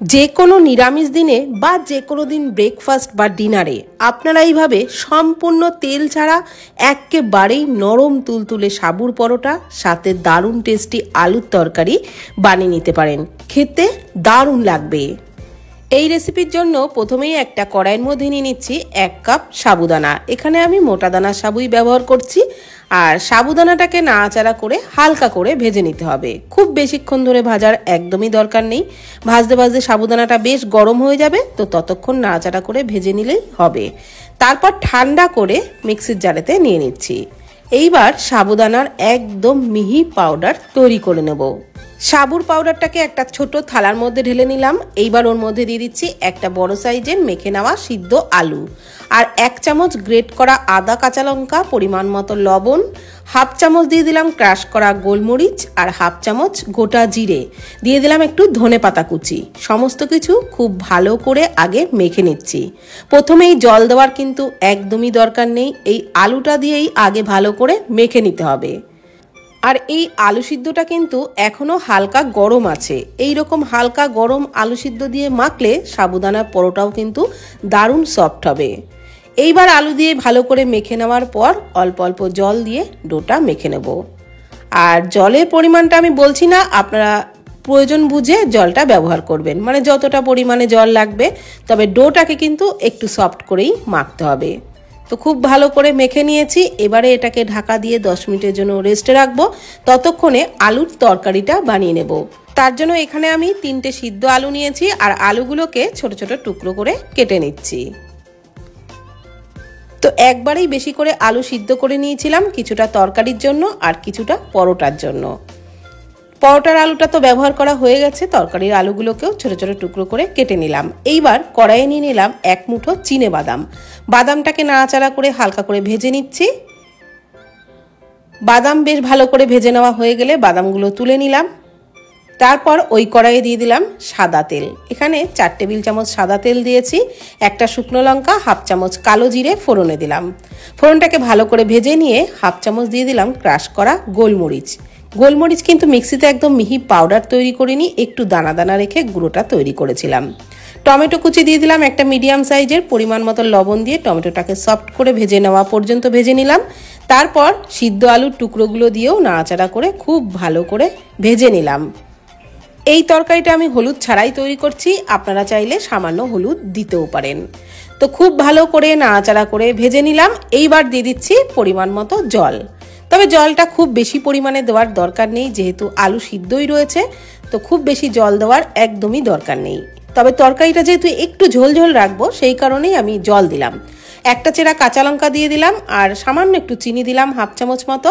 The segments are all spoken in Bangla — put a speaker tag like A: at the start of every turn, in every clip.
A: যে কোনো নিরামিষ দিনে বা যে কোনো দিন ব্রেকফাস্ট বা ডিনারে আপনারা এইভাবে সম্পূর্ণ তেল ছাড়া একেবারেই নরম তুলতুলে সাবুর পরোটা সাথে দারুণ টেস্টি আলুর তরকারি বানিয়ে নিতে পারেন। খেতে দারুণ লাগবে। এই রেসিপির জন্য প্রথমেই একটা কড়াইয়ের মধ্যে নিয়ে নিচ্ছি 1 কাপ সাবুদানা। এখানে আমি মোটা দানার সাবুই ব্যবহার করছি। আর সাবুদানাটাকে নাড়াচাড়া করে হালকা করে ভেজে নিতে হবে। খুব বেশিক্ষণ ধরে ভাজার একদমই দরকার নেই। ভাজতে ভাজতে সাবুদানাটা বেশ গরম হয়ে যাবে, তো ততক্ষণ নাড়াচাড়া করে ভেজে নিলেই হবে। তারপর ঠান্ডা করে মিক্সির জারেতে নিয়ে নিচ্ছি। এইবার সাবুদানার একদম মিহি পাউডার তৈরি করে নেব। সাবুর পাউডারটাকে একটা ছোট থালার মধ্যে ঢেলে নিলাম। এইবার ওর মধ্যে দিয়ে দিচ্ছি একটা বড় সাইজের মেখে নেওয়া সিদ্ধ আলু, আর 1 চামচ গ্রেট করা আদা কাঁচা লঙ্কা, পরিমাণ মতো লবণ, 1/2 চামচ দিয়ে দিলাম ক্রাশ করা গোলমরিচ, আর 1/2 চামচ গোটা জিরে, দিয়ে দিলাম একটু ধনেপাতা কুচি। সমস্ত কিছু খুব ভালো করে আগে মেখে নিচ্ছি। প্রথমেই জল দেওয়ার কিন্তু একদমই দরকার নেই, এই আলুটা দিয়েই আগে ভালো করে মেখে নিতে হবে। আর এই আলু সিদ্ধটা কিন্তু এখনো হালকা গরম আছে। এই রকম হালকা গরম আলু সিদ্ধ দিয়ে মাখলে সাবুদানার পরোটাও কিন্তু দারুণ সফট হবে। এইবার আলু দিয়ে ভালো করে মেখে নেওয়ার পর অল্প অল্প জল দিয়ে ডোটা মেখে নেব। আর জলের পরিমাণটা আমি বলছি না, আপনারা প্রয়োজন বুঝে জলটা ব্যবহার করবেন, মানে যতটা পরিমাণে জল লাগবে। তবে ডোটাকে কিন্তু একটু সফট করেই মাখতে হবে। তো খুব ভালো করে মেখে নিয়েছি। এবারে এটাকে ঢাকা দিয়ে 10 মিনিটের জন্য রেস্টে রাখবো। ততক্ষণে আলুর তরকারিটা বানিয়ে নেব। তার জন্য এখানে আমি 3টে সিদ্ধ আলু নিয়েছি, আর আলুগুলোকে ছোট ছোট টুকরো করে কেটে নিচ্ছি। তো একবারেই বেশি করে আলু সিদ্ধ করে নিয়েছিলাম, কিছুটা তরকারির জন্য আর কিছুটা পরোটার জন্য। পরোটার আলুটা তো ব্যবহার করা হয়ে গেছে, তরকারির আলুগুলোকেও ছোট ছোট টুকরো করে কেটে নিলাম। এইবার কড়াইয়ে নিয়ে নিলাম 1 মুঠো চিনে বাদাম। বাদামটাকে নাড়াচাড়া করে হালকা করে ভেজে নিচ্ছি। বাদাম বেশ ভালো করে ভেজে নেওয়া হয়ে গেলে বাদামগুলো তুলে নিলাম। তারপর ওই কড়াইয়ে দিয়ে দিলাম সাদা তেল। এখানে 4 টেবিল চামচ সাদা তেল দিয়েছি। একটা শুকনো লঙ্কা, 1/2 চামচ কালো জিরে ফোড়নে দিলাম। ফোড়নটাকে ভালো করে ভেজে নিয়ে 1/2 চামচ দিয়ে দিলাম ক্রাশ করা গোলমরিচ। গোলমরিচ কিন্তু মিক্সিতে একদম মিহি পাউডার তৈরি করিনি, একটু দানা দানা রেখে গুঁড়োটা তৈরি করেছিলাম। টমেটো কুচি দিয়ে দিলাম একটা মিডিয়াম সাইজের, পরিমাণ মতো লবণ দিয়ে টমেটোটাকে সফট করে ভেজে নেওয়া পর্যন্ত ভেজে নিলাম। তারপর সিদ্ধ আলুর টুকরোগুলো দিয়েও নাড়াচাড়া করে খুব ভালো করে ভেজে নিলাম। এই তরকারিটা আমি হলুদ ছাড়াই তৈরি করছি, আপনারা চাইলে সামান্য হলুদ দিতেও পারেন। তো খুব ভালো করে নাড়াচাড়া করে ভেজে নিলাম। এইবার দিয়ে দিচ্ছি পরিমাণ মতো জল। তবে জলটা খুব বেশি পরিমাণে দেওয়ার দরকার নেই, যেহেতু আলু সিদ্ধই রয়েছে, তো খুব বেশি জল দেওয়ার একদমই দরকার নেই। তবে তরকারিটা যেহেতু একটু ঝোল ঝোল রাখবো, সেই কারণেই আমি জল দিলাম। একটা চেরা কাঁচা লঙ্কা দিয়ে দিলাম, আর সামান্য একটু চিনি দিলাম 1/2 চামচ মতো,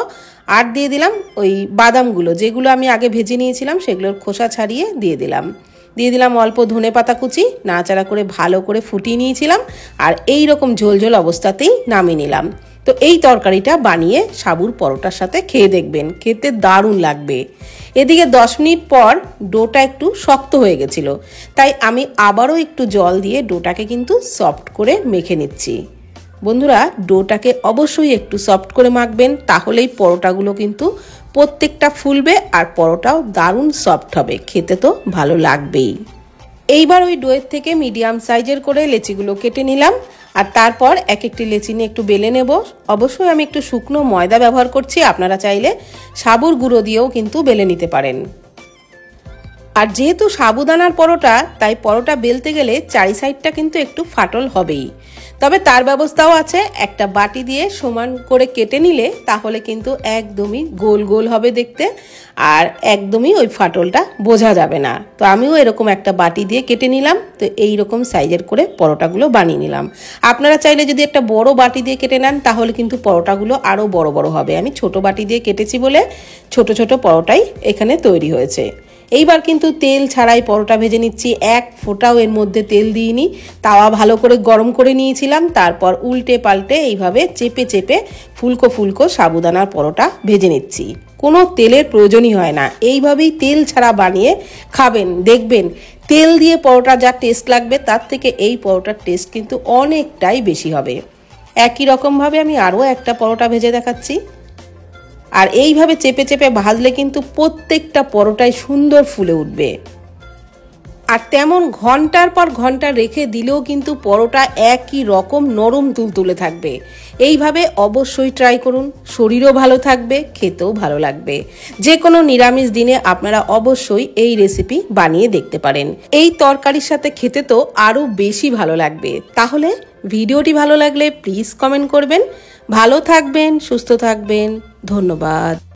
A: আর দিয়ে দিলাম ওই বাদামগুলো, যেগুলো আমি আগে ভেজে নিয়েছিলাম সেগুলোর খোসা ছাড়িয়ে দিয়ে দিলাম অল্প ধনেপাতা কুচি। নাড়াচাড়া করে ভালো করে ফুটিয়ে নিয়েছিলাম, আর এই রকম ঝোল ঝোল অবস্থাতেই নামিয়ে নিলাম। তো এই তরকারিটা বানিয়ে সাবুর পরোটার সাথে খেয়ে দেখবেন, খেতে দারুণ লাগবে। এদিকে 10 মিনিট পর ডোটা একটু শক্ত হয়ে গেছিল, তাই আমি আবারও একটু জল দিয়ে ডোটাকে কিন্তু সফট করে মেখে নিচ্ছি। বন্ধুরা, ডোটাকে অবশ্যই একটু সফট করে মাখবেন, তাহলেই পরোটাগুলো কিন্তু প্রত্যেকটা ফুলবে আর পরোটাও দারুণ সফট হবে, খেতে তো ভালো লাগবেই। এইবার ওই ডোয়ের থেকে মিডিয়াম সাইজের করে লেচিগুলো কেটে নিলাম, আর তারপর এক একটি লেচি নিয়ে একটু বেলে নেব। অবশ্যই আমি একটু শুকনো ময়দা ব্যবহার করছি, আপনারা চাইলে সাবুর গুঁড়ো দিয়েও কিন্তু বেলে নিতে পারেন। আর যেহেতু সাবুদানার পরোটা, তাই পরোটা বেলতে গেলে চারি সাইডটা কিন্তু একটু ফাটল হবেই। তবে তার ব্যবস্থাও আছে, একটা বাটি দিয়ে সমান করে কেটে নিলে তাহলে কিন্তু একদমই গোল গোল হবে দেখতে, আর একদমই ওই ফাটলটা বোঝা যাবে না। তো আমিও এরকম একটা বাটি দিয়ে কেটে নিলাম। তো এই রকম সাইজের করে পরোটাগুলো বানিয়ে নিলাম। আপনারা চাইলে যদি একটা বড় বাটি দিয়ে কেটে নেন, তাহলে কিন্তু পরোটাগুলো আরও বড় বড় হবে। আমি ছোট বাটি দিয়ে কেটেছি বলে ছোট ছোট পরোটাই এখানে তৈরি হয়েছে। এইবার কিন্তু তেল ছাড়াই পরোটা ভেজে নিচ্ছি, 1 ফোঁটাও এর মধ্যে তেল দিইনি। তাওয়া ভালো করে গরম করে নিয়েছিলাম, তারপর উল্টে পাল্টে এইভাবে চেপে চেপে ফুলকো ফুলকো সাবুদানার পরোটা ভেজে নিচ্ছি। কোনো তেলের প্রয়োজনই হয় না, এইভাবেই তেল ছাড়া বানিয়ে খাবেন, দেখবেন তেল দিয়ে পরোটা যা টেস্ট লাগবে তার থেকে এই পরোটার টেস্ট কিন্তু অনেকটাই বেশি হবে। একই রকমভাবে আমি আরও একটা পরোটা ভেজে দেখাচ্ছি। আর এইভাবে চেপে চেপে ভাজলে কিন্তু প্রত্যেকটা পরোটাই সুন্দর ফুলে উঠবে। আর তেমন ঘন্টার পর ঘন্টা রেখে দিলেও কিন্তু পরোটা একই রকম নরম তুলতুলে থাকবে। এইভাবে অবশ্যই ট্রাই করুন, শরীরও ভালো থাকবে, খেতেও ভালো লাগবে। যে কোনো নিরামিষ দিনে আপনারা অবশ্যই এই রেসিপি বানিয়ে দেখতে পারেন। এই তরকারির সাথে খেতে তো আরও বেশি ভালো লাগবে। তাহলে ভিডিওটি ভালো লাগলে প্লিজ কমেন্ট করবেন। ভালো থাকবেন, সুস্থ থাকবেন, ধন্যবাদ।